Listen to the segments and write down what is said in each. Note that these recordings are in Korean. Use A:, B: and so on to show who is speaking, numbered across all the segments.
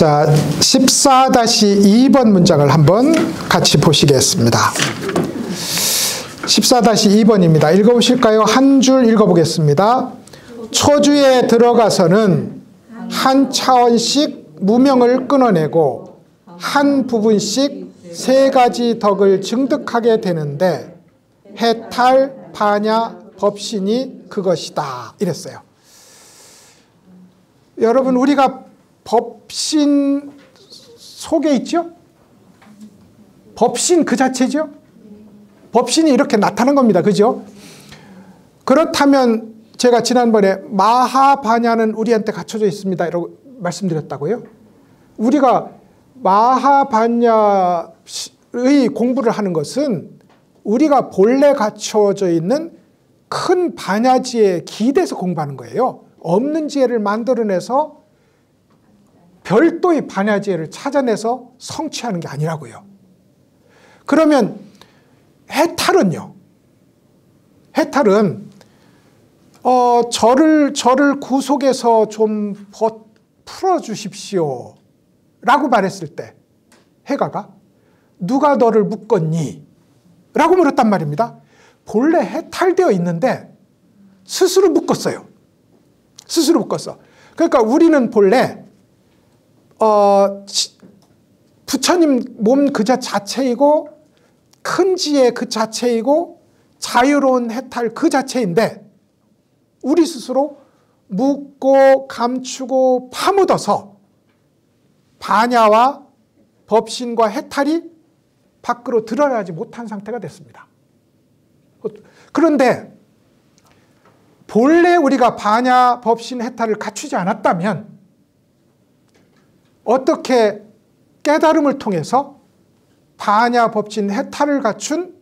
A: 자, 14-2번 문장을 한번 같이 보시겠습니다. 14-2번입니다. 읽어보실까요? 한 줄 읽어보겠습니다. 초주에 들어가서는 한 차원씩 무명을 끊어내고 한 부분씩 세 가지 덕을 증득하게 되는데 해탈, 반야, 법신이 그것이다. 이랬어요. 여러분, 우리가 법신 속에 있죠? 법신 그 자체죠? 법신이 이렇게 나타난 겁니다. 그죠? 그렇다면 제가 지난번에 마하반야는 우리한테 갖춰져 있습니다. 이라고 말씀드렸다고요? 우리가 마하반야의 공부를 하는 것은 우리가 본래 갖춰져 있는 큰 반야지에 기대서 공부하는 거예요. 없는 지혜를 만들어내서 별도의 반야지혜를 찾아내서 성취하는 게 아니라고요. 그러면 해탈은요? 해탈은 저를 구속해서 좀 풀어주십시오 라고 말했을 때 해가가 누가 너를 묶었니? 라고 물었단 말입니다. 본래 해탈되어 있는데 스스로 묶었어요. 스스로 묶었어. 그러니까 우리는 본래 부처님 몸 그 자체이고 큰 지혜 그 자체이고 자유로운 해탈 그 자체인데 우리 스스로 묶고 감추고 파묻어서 반야와 법신과 해탈이 밖으로 드러나지 못한 상태가 됐습니다. 그런데 본래 우리가 반야, 법신, 해탈을 갖추지 않았다면 어떻게 깨달음을 통해서 반야, 법신, 해탈을 갖춘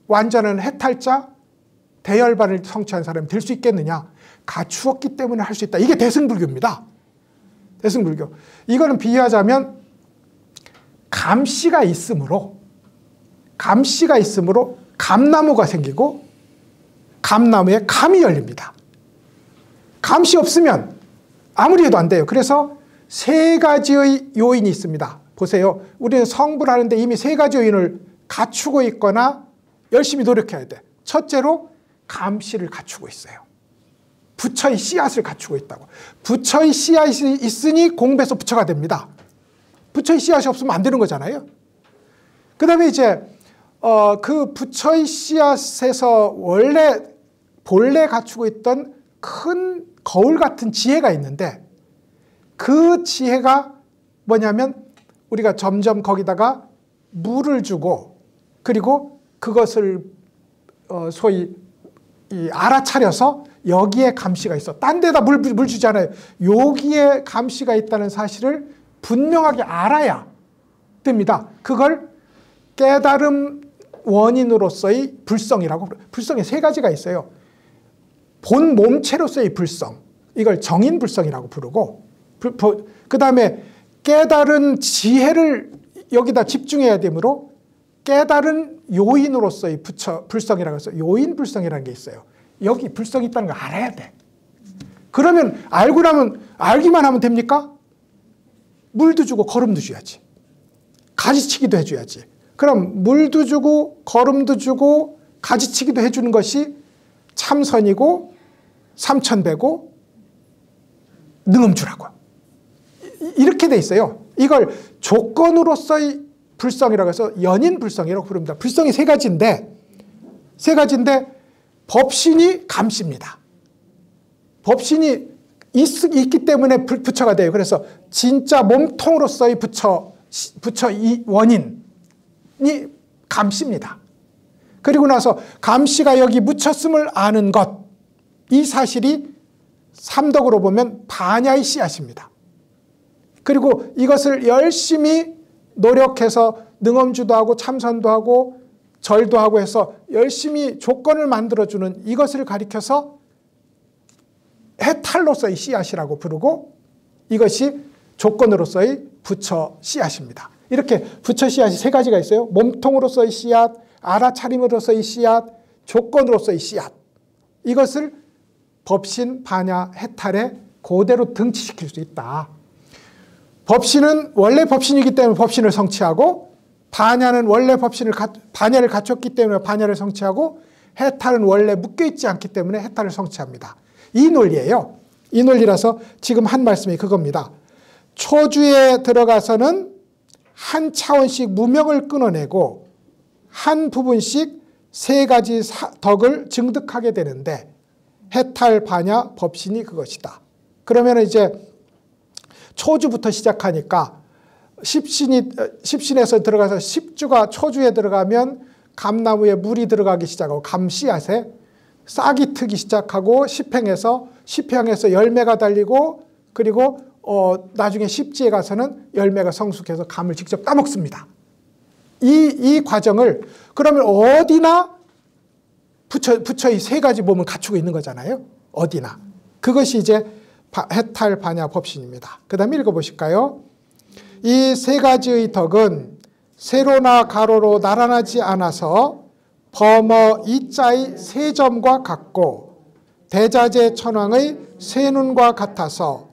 A: 완전한 해탈자, 대열반을 성취한 사람이 될 수 있겠느냐? 갖추었기 때문에 할 수 있다. 이게 대승불교입니다. 대승불교. 이거는 비유하자면 감씨가 있으므로 감나무가 생기고 감나무에 감이 열립니다. 감씨 없으면 아무리 해도 안 돼요. 그래서 세 가지의 요인이 있습니다. 보세요. 우리는 성불 하는데 이미 세 가지 요인을 갖추고 있거나 열심히 노력해야 돼. 첫째로 감씨를 갖추고 있어요. 부처의 씨앗을 갖추고 있다고. 부처의 씨앗이 있으니 공부해서 부처가 됩니다. 부처의 씨앗이 없으면 안 되는 거잖아요. 그 다음에 이제 그 부처의 씨앗에서 본래 갖추고 있던 큰 거울 같은 지혜가 있는데 그 지혜가 뭐냐면 우리가 점점 거기다가 물을 주고 그리고 그것을 소위 알아차려서 여기에 감씨가 있어. 딴 데다 물 주잖아요. 여기에 감씨가 있다는 사실을 분명하게 알아야 됩니다. 그걸 깨달음 원인으로서의 불성이라고. 불성이 세 가지가 있어요. 본 몸체로서의 불성, 이걸 정인불성이라고 부르고, 그 다음에 깨달은 지혜를 여기다 집중해야 되므로 깨달은 요인으로서의 불성이라고 해서 요인불성이라는 게 있어요. 여기 불성이 있다는 걸 알아야 돼. 그러면 알고 나면 알기만 하면 됩니까? 물도 주고 거름도 줘야지. 가지치기도 해줘야지. 그럼 물도 주고 거름도 주고 가지치기도 해주는 것이 참선이고 삼천배고 능엄주라고. 이렇게 돼 있어요. 이걸 조건으로서의 불성이라고 해서 연인불성이라고 부릅니다. 불성이 세 가지인데 법신이 감씨입니다. 법신이 있기 때문에 부처가 돼요. 그래서 진짜 몸통으로서의 부처 이 원인이 감씨입니다. 그리고 나서 감씨가 여기 묻혔음을 아는 것, 이 사실이 삼덕으로 보면 반야의 씨앗입니다. 그리고 이것을 열심히 노력해서 능엄주도 하고 참선도 하고 절도 하고 해서 열심히 조건을 만들어주는 이것을 가리켜서 해탈로서의 씨앗이라고 부르고 이것이 조건으로서의 부처 씨앗입니다. 이렇게 부처 씨앗이 세 가지가 있어요. 몸통으로서의 씨앗, 알아차림으로서의 씨앗, 조건으로서의 씨앗. 이것을 법신, 반야, 해탈에 그대로 등치시킬 수 있다. 법신은 원래 법신이기 때문에 법신을 성취하고, 반야는 원래 반야를 갖췄기 때문에 반야를 성취하고, 해탈은 원래 묶여있지 않기 때문에 해탈을 성취합니다. 이 논리예요. 이 논리라서 지금 한 말씀이 그겁니다. 초주에 들어가서는 한 차원씩 무명을 끊어내고 한 부분씩 세 가지 덕을 증득하게 되는데, 해탈, 반야, 법신이 그것이다. 그러면 이제 초주부터 시작하니까 십신에서 들어가서 십주가 초주에 들어가면 감나무에 물이 들어가기 시작하고 감씨앗에 싹이 트기 시작하고 십행에서 열매가 달리고, 그리고 나중에 십지에 가서는 열매가 성숙해서 감을 직접 따먹습니다. 이 과정을 그러면 어디나 부처의 세 가지 몸을 갖추고 있는 거잖아요. 어디나. 그것이 이제 해탈, 반야, 법신입니다. 그 다음에 읽어보실까요? 이 세 가지의 덕은 세로나 가로로 나란하지 않아서 범어 이자의 세 점과 같고 대자재 천왕의 세 눈과 같아서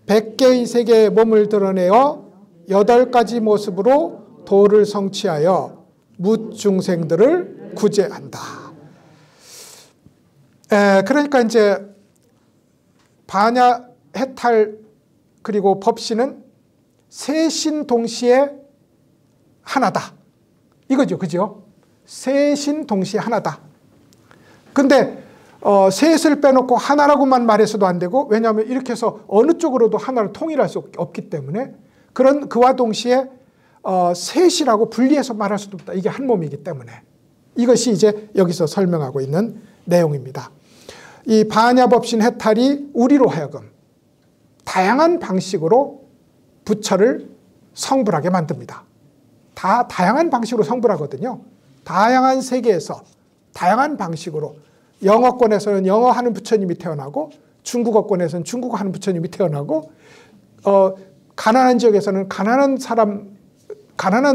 A: 100개의 세계의 몸을 드러내어 8가지 모습으로 도를 성취하여 묻중생들을 구제한다. 그러니까 이제 반야, 해탈, 그리고 법신은 세신 동시에 하나다. 이거죠. 그죠? 세신 동시에 하나다. 근데 셋을 빼놓고 하나라고만 말해서도 안 되고, 왜냐하면 이렇게 해서 어느 쪽으로도 하나를 통일할 수 없기 때문에, 그와 동시에 셋이라고 분리해서 말할 수도 없다. 이게 한 몸이기 때문에. 이것이 이제 여기서 설명하고 있는 내용입니다. 이 반야법신 해탈이 우리로 하여금 다양한 방식으로 부처를 성불하게 만듭니다. 다 다양한 방식으로 성불하거든요. 다양한 세계에서 다양한 방식으로, 영어권에서는 영어하는 부처님이 태어나고, 중국어권에서는 중국어하는 부처님이 태어나고, 가난한 지역에서는 가난한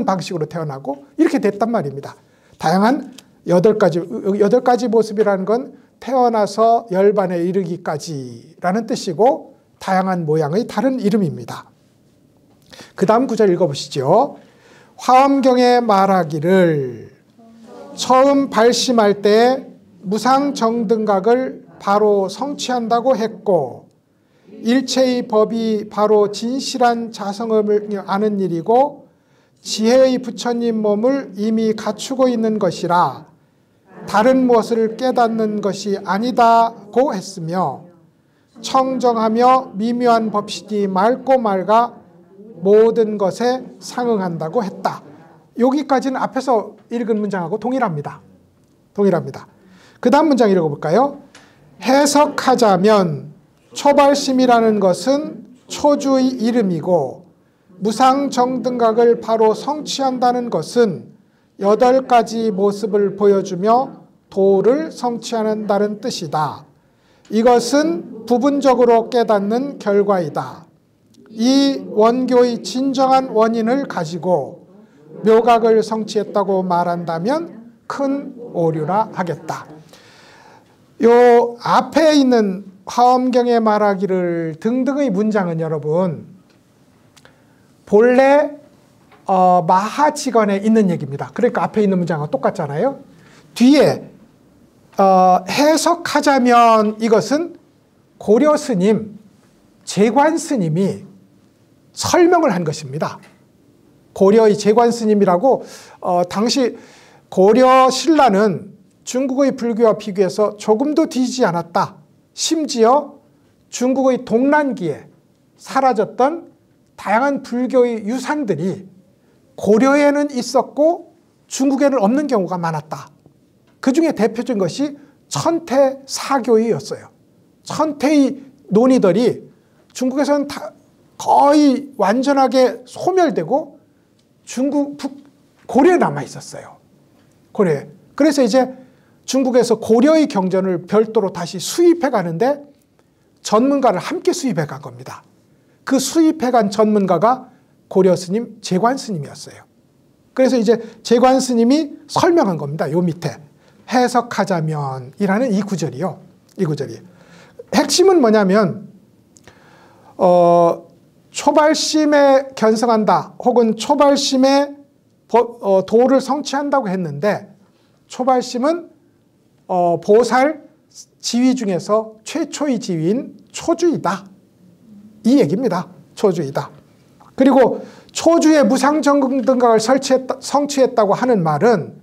A: 방식으로 태어나고, 이렇게 됐단 말입니다. 다양한 8가지 모습이라는 건 태어나서 열반에 이르기까지라는 뜻이고, 다양한 모양의 다른 이름입니다. 그 다음 구절 읽어보시죠. 화엄경에 말하기를 처음 발심할 때 무상정등각을 바로 성취한다고 했고, 일체의 법이 바로 진실한 자성을 아는 일이고 지혜의 부처님 몸을 이미 갖추고 있는 것이라 다른 무엇을 깨닫는 것이 아니다고 했으며, 청정하며 미묘한 법신이 맑고 맑아 모든 것에 상응한다고 했다. 여기까지는 앞에서 읽은 문장하고 동일합니다. 그 다음 문장 읽어볼까요? 해석하자면 초발심이라는 것은 초주의 이름이고, 무상정등각을 바로 성취한다는 것은 8가지 모습을 보여주며 도를 성취한다는 뜻이다. 이것은 부분적으로 깨닫는 결과이다. 이 원교의 진정한 원인을 가지고 묘각을 성취했다고 말한다면 큰 오류라 하겠다. 요 앞에 있는 화엄경에 말하기를 등등의 문장은 여러분 본래 마하지건에 있는 얘기입니다. 그러니까 앞에 있는 문장과 똑같잖아요. 뒤에 해석하자면 이것은 고려 스님, 재관 스님이 설명을 한 것입니다. 고려의 재관 스님이라고, 당시 고려 신라는 중국의 불교와 비교해서 조금도 뒤지지 않았다. 심지어 중국의 동란기에 사라졌던 다양한 불교의 유산들이 고려에는 있었고 중국에는 없는 경우가 많았다. 그 중에 대표적인 것이 천태사교이었어요. 천태의 논의들이 중국에서는 거의 완전하게 소멸되고 고려에 남아 있었어요. 고려에. 그래서 이제 중국에서 고려의 경전을 별도로 다시 수입해 가는데 전문가를 함께 수입해 간 겁니다. 그 수입해 간 전문가가 고려 스님, 재관 스님이었어요. 그래서 이제 재관 스님이 설명한 겁니다. 요 밑에. 해석하자면이라는 이 구절이요. 이 구절이. 핵심은 뭐냐면, 초발심에 견성한다 혹은 초발심에 도를 성취한다고 했는데 초발심은 보살 지위 중에서 최초의 지위인 초주이다. 이 얘기입니다. 초주이다. 그리고 초주의 무상정등각을 성취했다고 하는 말은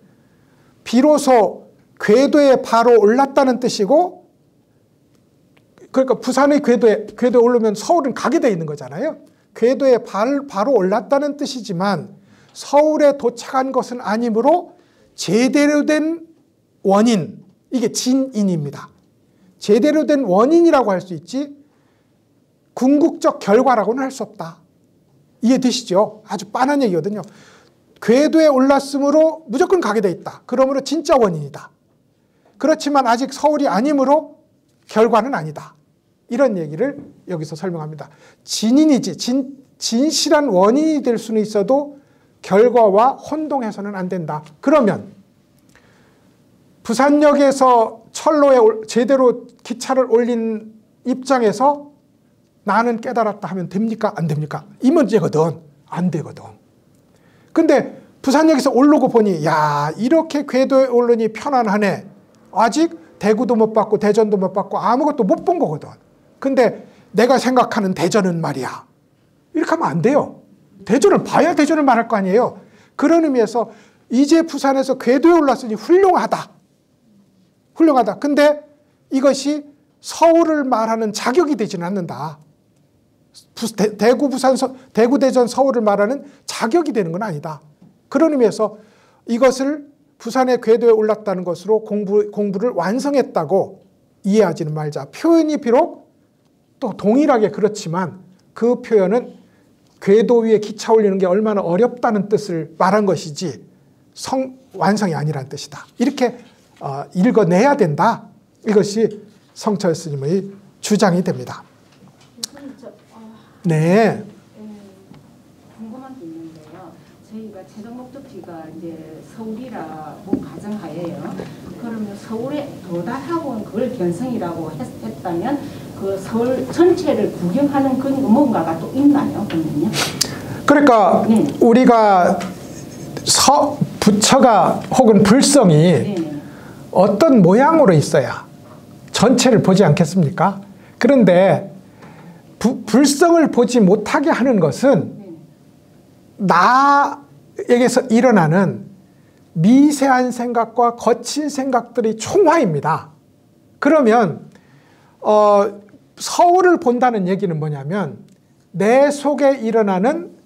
A: 비로소 궤도에 바로 올랐다는 뜻이고, 그러니까 부산의 궤도에 오르면 서울은 가게 돼 있는 거잖아요. 궤도에 바로 올랐다는 뜻이지만 서울에 도착한 것은 아니므로 제대로 된 원인, 이게 진인입니다. 제대로 된 원인이라고 할 수 있지 궁극적 결과라고는 할 수 없다. 이해되시죠? 아주 빤한 얘기거든요. 궤도에 올랐으므로 무조건 가게 돼 있다. 그러므로 진짜 원인이다. 그렇지만 아직 서울이 아니므로 결과는 아니다. 이런 얘기를 여기서 설명합니다. 진인이지 진실한 원인이 될 수는 있어도 결과와 혼동해서는 안 된다. 그러면 부산역에서 철로에 제대로 기차를 올린 입장에서 나는 깨달았다 하면 됩니까? 안 됩니까? 이 문제거든. 안 되거든. 근데 부산역에서 오르고 보니 야, 이렇게 궤도에 오르니 편안하네. 아직 대구도 못 봤고 대전도 못 봤고 아무것도 못 본 거거든. 근데 내가 생각하는 대전은 말이야. 이렇게 하면 안 돼요. 대전을 봐야 대전을 말할 거 아니에요. 그런 의미에서 이제 부산에서 궤도에 올랐으니 훌륭하다. 훌륭하다. 근데 이것이 서울을 말하는 자격이 되지는 않는다. 대구, 대전, 서울을 말하는 자격이 되는 건 아니다. 그런 의미에서 이것을 부산의 궤도에 올랐다는 것으로 공부를 완성했다고 이해하지는 말자. 표현이 비록 또 동일하게 그렇지만 그 표현은 궤도 위에 기차 올리는 게 얼마나 어렵다는 뜻을 말한 것이지 완성이 아니라는 뜻이다. 이렇게 읽어내야 된다. 이것이 성철 스님의 주장이 됩니다. 네.
B: 궁금한 게 있는데요. 저희가 최종 목적지가 이제 서울이라고 가정하에요. 그러면 서울에 도달하고 그걸 견성이라고 했다면 그 서울 전체를 구경하는 그 뭔가가 또 있나요? 그러면요?
A: 그러니까 네. 우리가 부처가 혹은 불성이 네. 어떤 모양으로 있어야 전체를 보지 않겠습니까? 그런데 불성을 보지 못하게 하는 것은 나에게서 일어나는 미세한 생각과 거친 생각들이 총화입니다. 그러면 서울을 본다는 얘기는 뭐냐면 내 속에 일어나는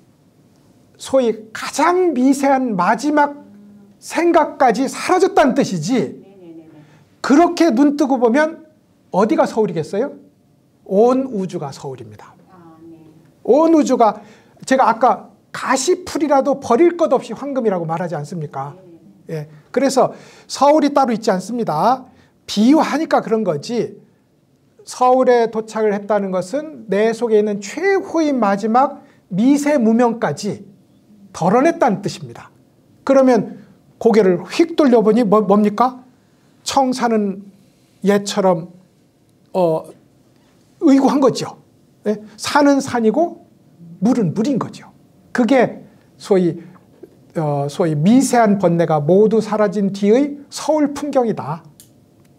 A: 소위 가장 미세한 마지막 생각까지 사라졌다는 뜻이지, 그렇게 눈 뜨고 보면 어디가 서울이겠어요? 온 우주가 서울입니다. 온 우주가, 제가 아까 가시풀이라도 버릴 것 없이 황금이라고 말하지 않습니까? 예. 그래서 서울이 따로 있지 않습니다. 비유하니까 그런 거지, 서울에 도착을 했다는 것은 내 속에 있는 최후의 마지막 미세 무명까지 덜어냈다는 뜻입니다. 그러면 고개를 휙 돌려보니 뭡니까? 청산은 얘처럼 의구한 거죠. 네? 산은 산이고 물은 물인 거죠. 그게 소위 미세한 번뇌가 모두 사라진 뒤의 서울 풍경이다.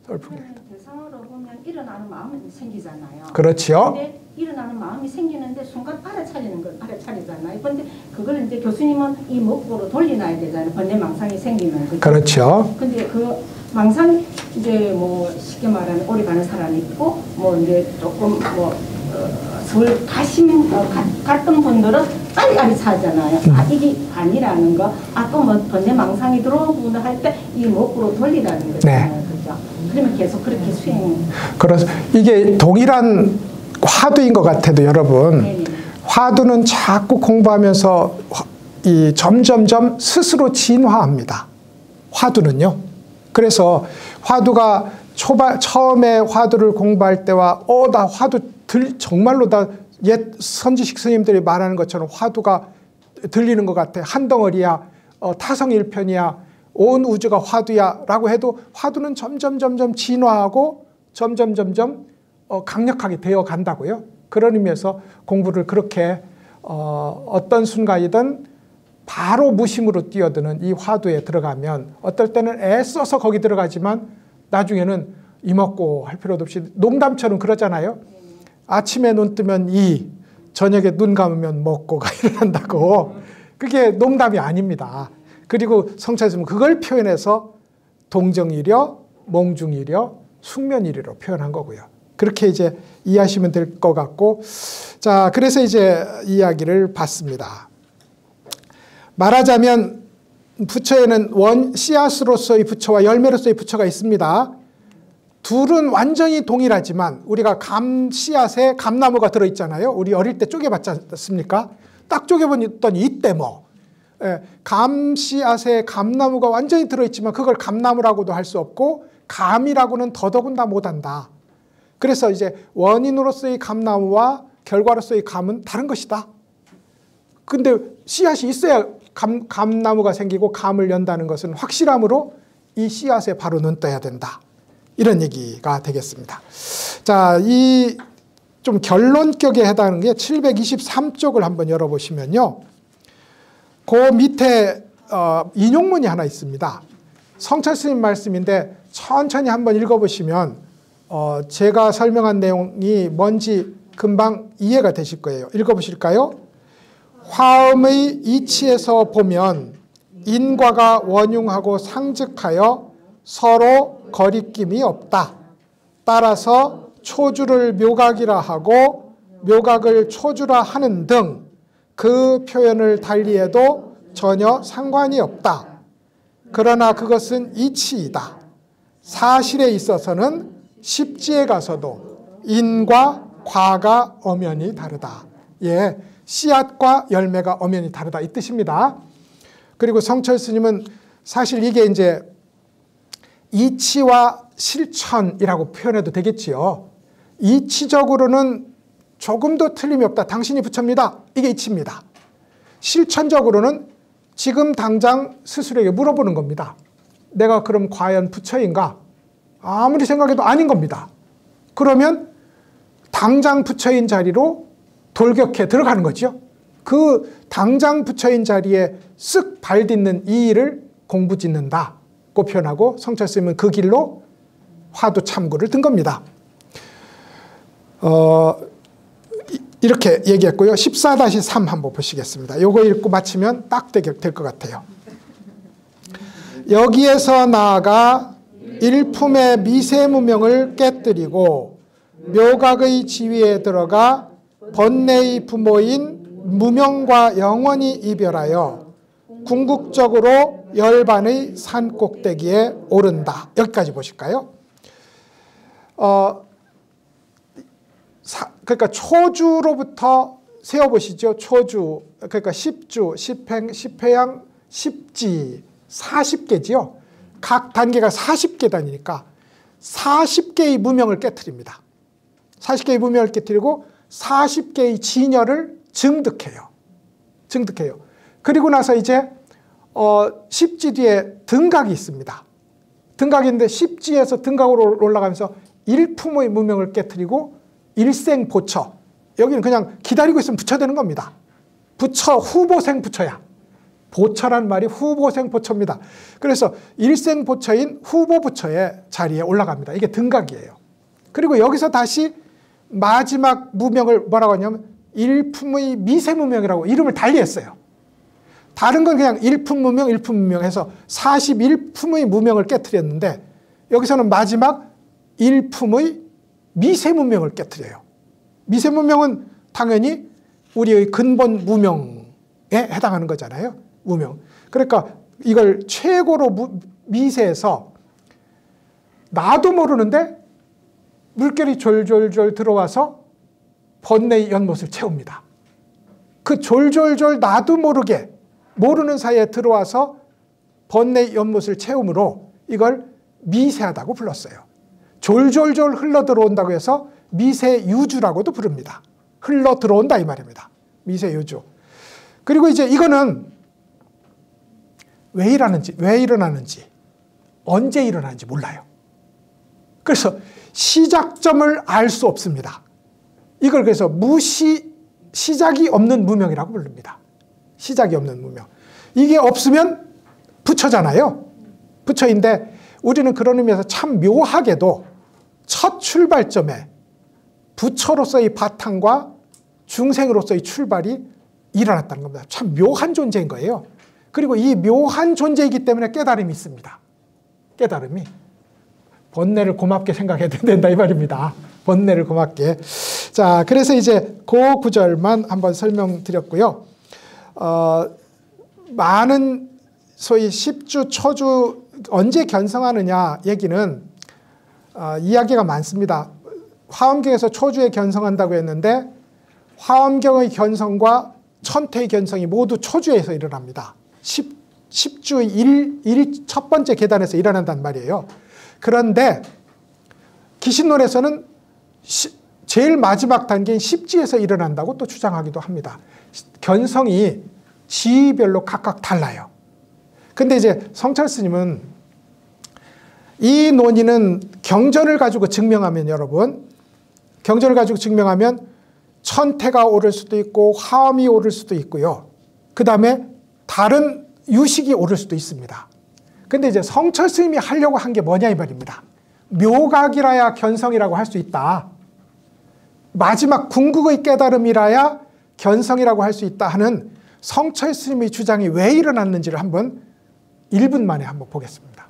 A: 서울 풍경이다.
B: 대상으로 보면 일어나는 마음이 생기잖아요.
A: 그렇죠.
B: 근데 일어나는 마음이 생기는데 순간 알아차리는 걸 알아차리잖아요. 근데 그걸 이제 교수님은 이 목으로 돌려놔야 되잖아요. 번뇌망상이 생기면.
A: 그렇죠.
B: 근데 그 망상 이제 뭐 쉽게 말하면 오래 가는 사람이 있고 뭐 이제 조금 뭐 서울 갔던 분들은 빨리 차잖아요. 아 이게 아니라는 거. 아 또 뭐 번뇌망상이 들어오구나 할 때 이 목으로 돌리라는 거잖아요. 네. 그죠? 그러면 계속 그렇게 수행.
A: 그래서 이게 동일한 화두인 것 같아도 여러분, 네네. 화두는 자꾸 공부하면서 점점점 스스로 진화합니다. 화두는요. 그래서 화두가 처음에 화두를 공부할 때와 나 화두 정말로 다 옛 선지식 스님들이 말하는 것처럼 화두가 들리는 것 같아. 한 덩어리야, 타성일편이야, 온 우주가 화두야 라고 해도 화두는 점점 진화하고 점점 강력하게 되어 간다고요. 그런 의미에서 공부를 그렇게 어떤 순간이든 바로 무심으로 뛰어드는 이 화두에 들어가면 어떨 때는 애써서 거기 들어가지만 나중에는 이먹고 할 필요도 없이 농담처럼 그러잖아요. 아침에 눈 뜨면 이, 저녁에 눈 감으면 먹고가 일어난다고. 그게 농담이 아닙니다. 그리고 성찰스님은 그걸 표현해서 동정이려, 몽중이려, 숙면이려로 표현한 거고요. 그렇게 이제 이해하시면 될 것 같고, 자, 그래서 이제 이야기를 봤습니다. 말하자면 부처에는 씨앗으로서의 부처와 열매로서의 부처가 있습니다. 둘은 완전히 동일하지만 우리가 씨앗에 감나무가 들어있잖아요. 우리 어릴 때 쪼개봤지 않습니까? 딱 쪼개봤더니 이때 씨앗에 감나무가 완전히 들어있지만 그걸 감나무라고도 할 수 없고 감이라고는 더더군다 못한다. 그래서 이제 원인으로서의 감나무와 결과로서의 감은 다른 것이다. 근데 씨앗이 있어야 감나무가 생기고 감을 연다는 것은 확실함으로 이 씨앗에 바로 눈 떠야 된다. 이런 얘기가 되겠습니다. 자, 이 좀 결론격에 해당하는 게 723쪽을 한번 열어보시면요. 그 밑에 인용문이 하나 있습니다. 성철스님 말씀인데 천천히 한번 읽어보시면 제가 설명한 내용이 뭔지 금방 이해가 되실 거예요. 읽어보실까요? 화음의 이치에서 보면 인과가 원흉하고 상즉하여 서로 거리낌이 없다. 따라서 초주를 묘각이라 하고 묘각을 초주라 하는 등 그 표현을 달리해도 전혀 상관이 없다. 그러나 그것은 이치이다. 사실에 있어서는 십지에 가서도 인과 과가 엄연히 다르다. 예, 씨앗과 열매가 엄연히 다르다 이 뜻입니다. 그리고 성철 스님은 사실 이게 이제 이치와 실천이라고 표현해도 되겠지요. 이치적으로는 조금도 틀림이 없다. 당신이 부처입니다. 이게 이치입니다. 실천적으로는 지금 당장 스스로에게 물어보는 겁니다. 내가 그럼 과연 부처인가? 아무리 생각해도 아닌 겁니다. 그러면 당장 부처인 자리로 돌격해 들어가는 거죠. 그 당장 부처인 자리에 쓱 발딛는 이 일을 공부 짓는다고 표현하고 성철스님은 그 길로 화두 참구를 든 겁니다. 이렇게 얘기했고요. 14-3 한번 보시겠습니다. 요거 읽고 마치면 딱 될 것 같아요. 여기에서 나아가 일품의 미세무명을 깨뜨리고 묘각의 지위에 들어가 번뇌의 부모인 무명과 영원히 이별하여 궁극적으로 열반의 산꼭대기에 오른다. 여기까지 보실까요? 그러니까 초주로부터 세어보시죠. 초주, 그러니까 10주, 10행, 10회양, 10지, 40개지요. 각 단계가 40계단이니까 40개의 무명을 깨트립니다. 40개의 무명을 깨트리고 40개의 진열을 증득해요. 그리고 나서 이제 10지 뒤에 등각이 있습니다. 등각인데 10지에서 등각으로 올라가면서 일품의 무명을 깨트리고 일생 보처. 여기는 그냥 기다리고 있으면 부처 되는 겁니다. 부처 후보생 부처야. 보처란 말이 후보생 보처입니다. 그래서 일생 보처인 후보 부처의 자리에 올라갑니다. 이게 등각이에요. 그리고 여기서 다시 마지막 무명을 뭐라고 하냐면 일품의 미세무명이라고 이름을 달리했어요. 다른 건 그냥 일품무명, 일품무명 해서 41품의 무명을 깨트렸는데 여기서는 마지막 일품의 미세무명을 깨트려요. 미세무명은 당연히 우리의 근본 무명에 해당하는 거잖아요. 무명. 그러니까 이걸 최고로 미세해서 나도 모르는데 물결이 졸졸졸 들어와서 번뇌의 연못을 채웁니다. 그 졸졸졸 나도 모르게 모르는 사이에 들어와서 번뇌의 연못을 채우므로 이걸 미세하다고 불렀어요. 졸졸졸 흘러 들어온다고 해서 미세유주라고도 부릅니다. 흘러 들어온다 이 말입니다. 미세유주. 그리고 이제 이거는 왜 일어나는지, 언제 일어나는지 몰라요. 그래서 시작점을 알 수 없습니다. 이걸 그래서 무시 시작이 없는 무명이라고 부릅니다. 시작이 없는 무명. 이게 없으면 부처잖아요. 부처인데 우리는 그런 의미에서 참 묘하게도 첫 출발점에 부처로서의 바탕과 중생으로서의 출발이 일어났다는 겁니다. 참 묘한 존재인 거예요. 그리고 이 묘한 존재이기 때문에 깨달음이 있습니다. 깨달음이. 번뇌를 고맙게 생각해야 된다 이 말입니다. 번뇌를 고맙게. 자, 그래서 이제 그 구절만 한번 설명드렸고요. 많은 소위 십주, 초주 언제 견성하느냐 얘기는 이야기가 많습니다. 화엄경에서 초주에 견성한다고 했는데 화엄경의 견성과 천태의 견성이 모두 초주에서 일어납니다. 10주 첫 번째 계단에서 일어난단 말이에요. 그런데 기신론에서는 제일 마지막 단계인 10지에서 일어난다고 또 주장하기도 합니다. 견성이 지위별로 각각 달라요. 근데 이제 성철 스님은 이 논의는 경전을 가지고 증명하면 여러분, 경전을 가지고 증명하면 천태가 오를 수도 있고 화엄이 오를 수도 있고요. 그 다음에 다른 유식이 오를 수도 있습니다. 근데 이제 성철 스님이 하려고 한 게 뭐냐 이 말입니다. 묘각이라야 견성이라고 할 수 있다. 마지막 궁극의 깨달음이라야 견성이라고 할 수 있다 하는 성철 스님의 주장이 왜 일어났는지를 한번 1분 만에 한번 보겠습니다.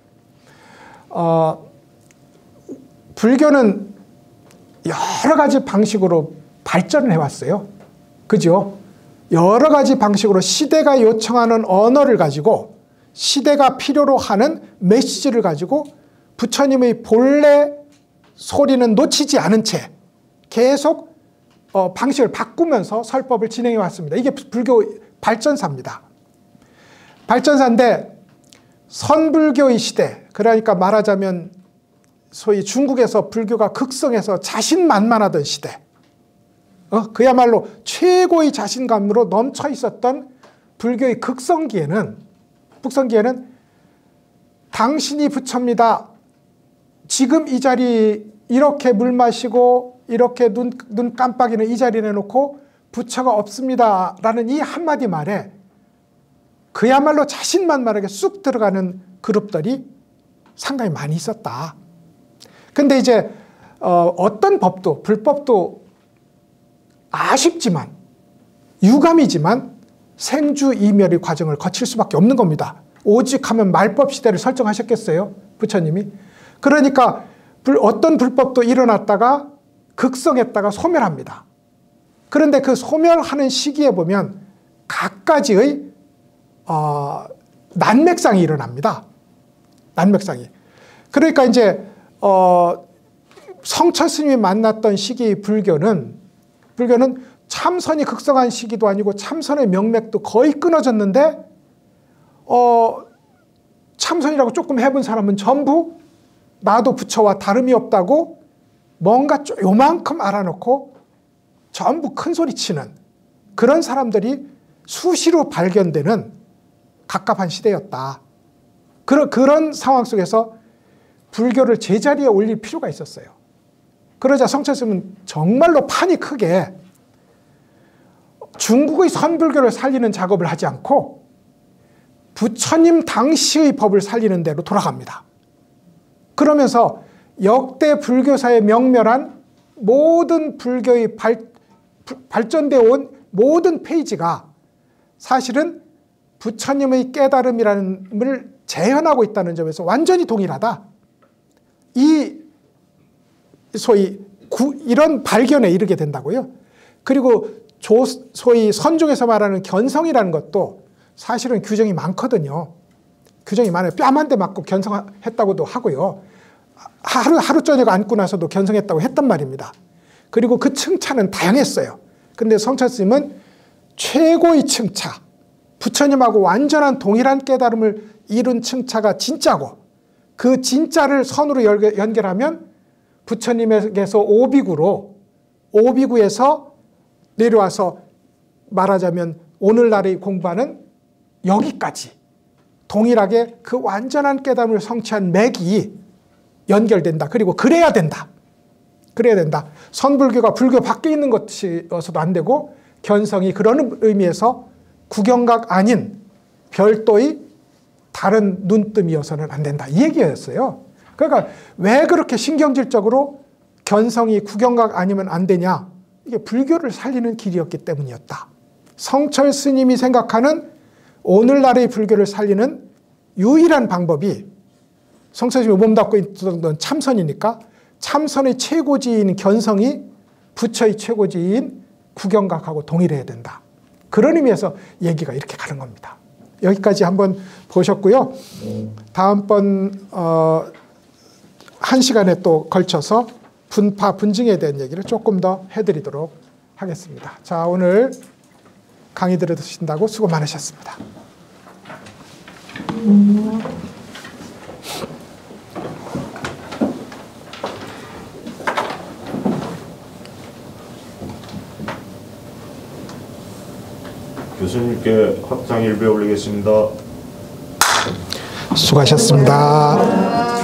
A: 불교는 여러 가지 방식으로 발전을 해왔어요. 그죠? 여러 가지 방식으로 시대가 요청하는 언어를 가지고 시대가 필요로 하는 메시지를 가지고 부처님의 본래 소리는 놓치지 않은 채 계속 방식을 바꾸면서 설법을 진행해 왔습니다. 이게 불교 발전사입니다. 발전사인데 선불교의 시대, 그러니까 말하자면 소위 중국에서 불교가 극성해서 자신만만하던 시대, 그야말로 최고의 자신감으로 넘쳐 있었던 불교의 극성기에는 당신이 부처입니다. 지금 이 자리 이렇게 물 마시고 이렇게 눈 깜빡이는 이 자리에 내놓고 부처가 없습니다 라는 이 한마디 말에 그야말로 자신만만하게 쑥 들어가는 그룹들이 상당히 많이 있었다. 근데 이제 어떤 법도 불법도 아쉽지만 유감이지만 생주이멸의 과정을 거칠 수밖에 없는 겁니다. 오직 하면 말법 시대를 설정하셨겠어요? 부처님이. 그러니까 어떤 불법도 일어났다가 극성했다가 소멸합니다. 그런데 그 소멸하는 시기에 보면 각가지의 난맥상이 일어납니다. 난맥상이. 그러니까 이제 성철 스님이 만났던 시기의 불교는 참선이 극성한 시기도 아니고 참선의 명맥도 거의 끊어졌는데 참선이라고 조금 해본 사람은 전부 나도 부처와 다름이 없다고 뭔가 요만큼 알아놓고 전부 큰 소리 치는 그런 사람들이 수시로 발견되는 갑갑한 시대였다. 그런 상황 속에서 불교를 제자리에 올릴 필요가 있었어요. 그러자 성철 스님은 정말로 판이 크게 중국의 선불교를 살리는 작업을 하지 않고 부처님 당시의 법을 살리는 데로 돌아갑니다. 그러면서 역대 불교사의 명멸한 모든 불교의 발전되어 온 모든 페이지가 사실은 부처님의 깨달음이라는 걸 재현하고 있다는 점에서 완전히 동일하다. 소위 이런 발견에 이르게 된다고요. 그리고 소위 선종에서 말하는 견성이라는 것도 사실은 규정이 많거든요. 규정이 많아요. 뺨 한 대 맞고 견성했다고도 하고요. 하루 저녁 앉고 나서도 견성했다고 했단 말입니다. 그리고 그 칭찬은 다양했어요. 근데 성철 스님은 최고의 칭차, 부처님하고 완전한 동일한 깨달음을 이룬 칭차가 진짜고 그 진짜를 선으로 연결하면 부처님에게서 오비구에서 내려와서 말하자면 오늘날의 공부하는 여기까지 동일하게 그 완전한 깨달음을 성취한 맥이 연결된다. 그리고 그래야 된다. 선불교가 불교 밖에 있는 것이어서도 안 되고 견성이 그런 의미에서 구경각 아닌 별도의 다른 눈뜸이어서는 안 된다. 이 얘기였어요. 그러니까 왜 그렇게 신경질적으로 견성이 구경각 아니면 안 되냐? 이게 불교를 살리는 길이었기 때문이었다. 성철 스님이 생각하는 오늘날의 불교를 살리는 유일한 방법이 성철 스님이 몸담고 있던 참선이니까 참선의 최고지인 견성이 부처의 최고지인 구경각하고 동일해야 된다. 그런 의미에서 얘기가 이렇게 가는 겁니다. 여기까지 한번 보셨고요. 다음번 1시간에 또 걸쳐서 분파, 분증에 대한 얘기를 조금 더 해드리도록 하겠습니다. 자, 오늘 강의 들으신다고 수고 많으셨습니다.
C: 교수님께 학장 1배 올리겠습니다.
A: 수고하셨습니다.